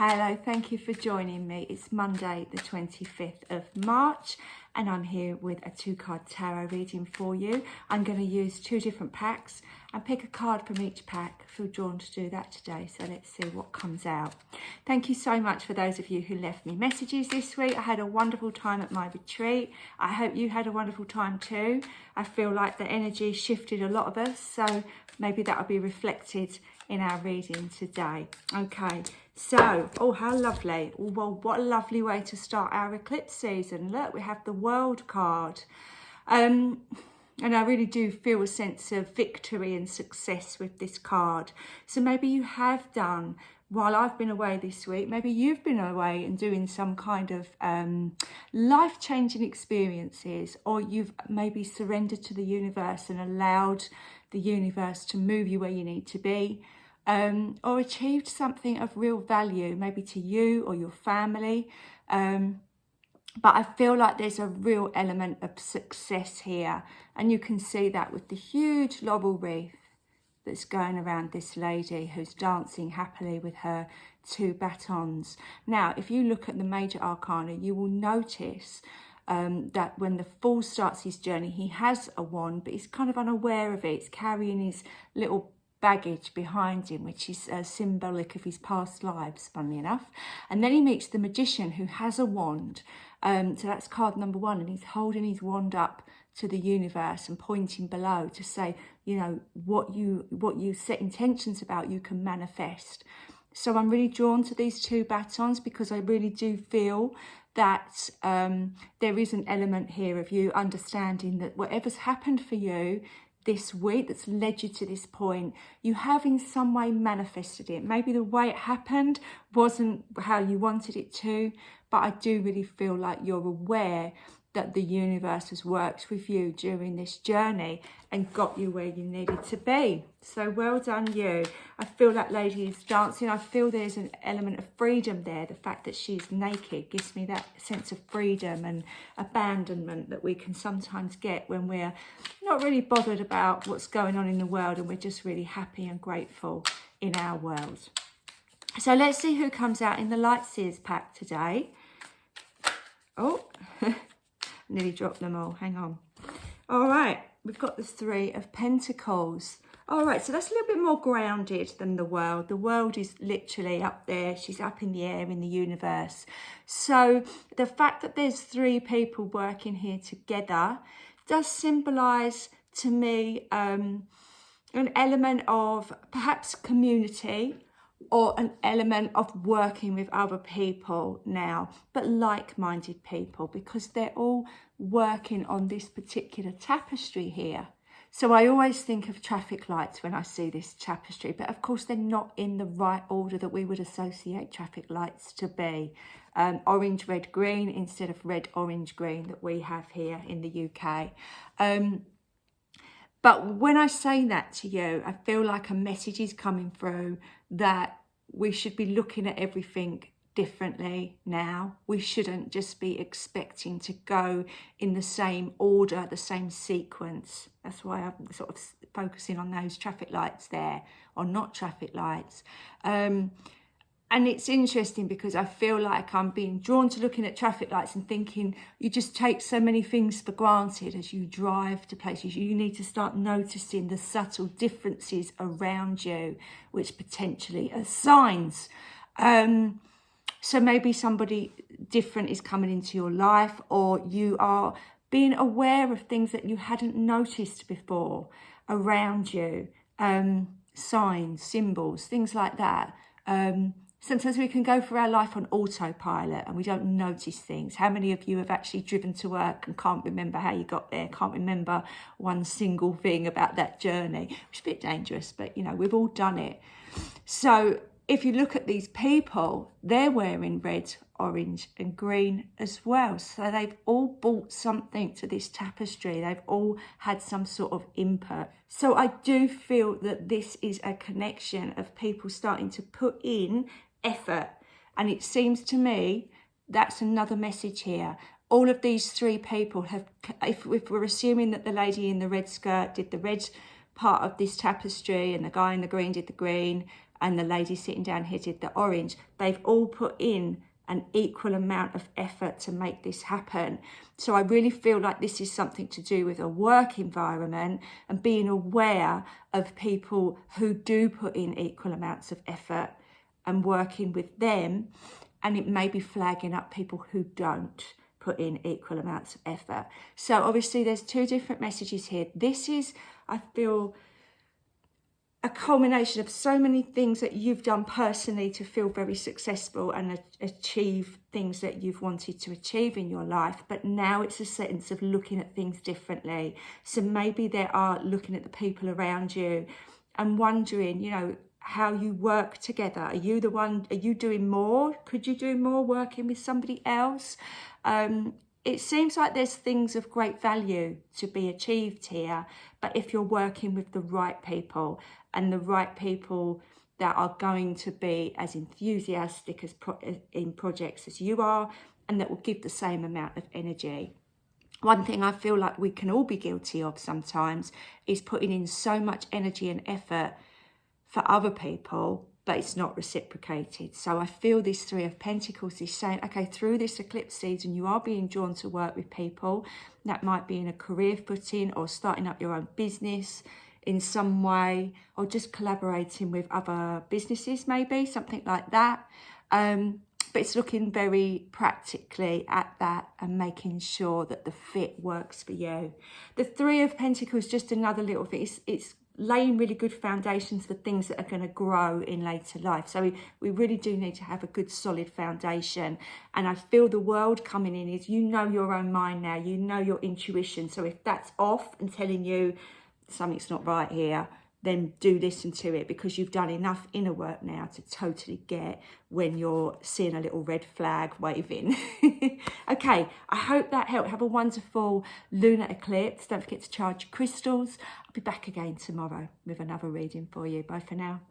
Hello, thank you for joining me. It's Monday the 25th of March and I'm here with a 2-card tarot reading for you. I'm going to use 2 different packs and pick a card from each pack. I feel drawn to do that today, so let's see what comes out. Thank you so much for those of you who left me messages this week. I had a wonderful time at my retreat. I hope you had a wonderful time too. I feel like the energy shifted a lot of us, so maybe that'll be reflected in our reading today. Okay, so, oh, how lovely. Well, what a lovely way to start our eclipse season. Look, we have the World card. And I really do feel a sense of victory and success with this card. So maybe you have done, while I've been away this week, maybe you've been away and doing some kind of life-changing experiences, or you've maybe surrendered to the universe and allowed the universe to move you where you need to be. Or achieved something of real value, maybe to you or your family. But I feel like there's a real element of success here. And you can see that with the huge laurel wreath that's going around this lady who's dancing happily with her 2 batons. Now, if you look at the major arcana, you will notice that when the Fool starts his journey, he has a wand, but he's kind of unaware of it. He's carrying his little baggage behind him, which is symbolic of his past lives, funnily enough. And then he meets the Magician, who has a wand. So that's card number 1, and he's holding his wand up to the universe and pointing below to say, you know, what you set intentions about, you can manifest. So I'm really drawn to these 2 batons because I really do feel that there is an element here of you understanding that whatever's happened for you this week that's led you to this point, you have in some way manifested it. Maybe the way it happened wasn't how you wanted it to, but I do really feel like you're aware that the universe has worked with you during this journey and got you where you needed to be. So well done, you. I feel that lady is dancing. I feel there's an element of freedom there. The fact that she's naked gives me that sense of freedom and abandonment that we can sometimes get when we're not really bothered about what's going on in the world and we're just really happy and grateful in our world. So let's see who comes out in the Light Seers pack today. Oh, nearly dropped them all. Hang on. All right, we've got the 3 of Pentacles. All right, so that's a little bit more grounded than the World. The World is literally up there. She's up in the air in the universe. So the fact that there's 3 people working here together does symbolise to me an element of perhaps community, or an element of working with other people now, but like-minded people, because they're all working on this particular tapestry here. So I always think of traffic lights when I see this tapestry, but of course they're not in the right order that we would associate traffic lights to be. Orange, red, green instead of red, orange, green that we have here in the UK. But when I say that to you, I feel like a message is coming through that we should be looking at everything differently now. We shouldn't just be expecting to go in the same order, the same sequence. That's why I'm sort of focusing on those traffic lights there, or not traffic lights. And it's interesting because I feel like I'm being drawn to looking at traffic lights and thinking you just take so many things for granted as you drive to places. You need to start noticing the subtle differences around you, which potentially are signs. So maybe somebody different is coming into your life, or you are being aware of things that you hadn't noticed before around you. Signs, symbols, things like that. Sometimes we can go through our life on autopilot and we don't notice things. How many of you have actually driven to work and can't remember how you got there, can't remember one single thing about that journey? Which is a bit dangerous, but you know, we've all done it. So if you look at these people, they're wearing red, orange and green as well. So they've all brought something to this tapestry. They've all had some sort of input. So I do feel that this is a connection of people starting to put in effort. And it seems to me that's another message here. All of these 3 people have, if we're assuming that the lady in the red skirt did the red part of this tapestry and the guy in the green did the green, and the lady sitting down here did the orange. They've all put in an equal amount of effort to make this happen. So I really feel like this is something to do with a work environment and being aware of people who do put in equal amounts of effort and working with them, and it may be flagging up people who don't put in equal amounts of effort. So obviously there's two different messages here. This is, I feel, a culmination of so many things that you've done personally to feel very successful and achieve things that you've wanted to achieve in your life. But now it's a sense of looking at things differently. So maybe there are looking at the people around you and wondering, you know, how you work together. Are you the one, are you doing more? Could you do more working with somebody else? It seems like there's things of great value to be achieved here, but if you're working with the right people and the right people that are going to be as enthusiastic in projects as you are, and that will give the same amount of energy. One thing I feel like we can all be guilty of sometimes is putting in so much energy and effort for other people, but it's not reciprocated. So I feel this Three of Pentacles is saying, okay, through this eclipse season, you are being drawn to work with people. That might be in a career footing or starting up your own business in some way, or just collaborating with other businesses, maybe, something like that. But it's looking very practically at that and making sure that the fit works for you. The Three of Pentacles, just another little thing. It's laying really good foundations for things that are going to grow in later life. So we really do need to have a good solid foundation. And I feel the world coming in is, you know your own mind now, you know your intuition. So if that's off and telling you something's not right here, then do listen to it, because you've done enough inner work now to totally get when you're seeing a little red flag waving. Okay, I hope that helped. Have a wonderful lunar eclipse. Don't forget to charge your crystals. I'll be back again tomorrow with another reading for you. Bye for now.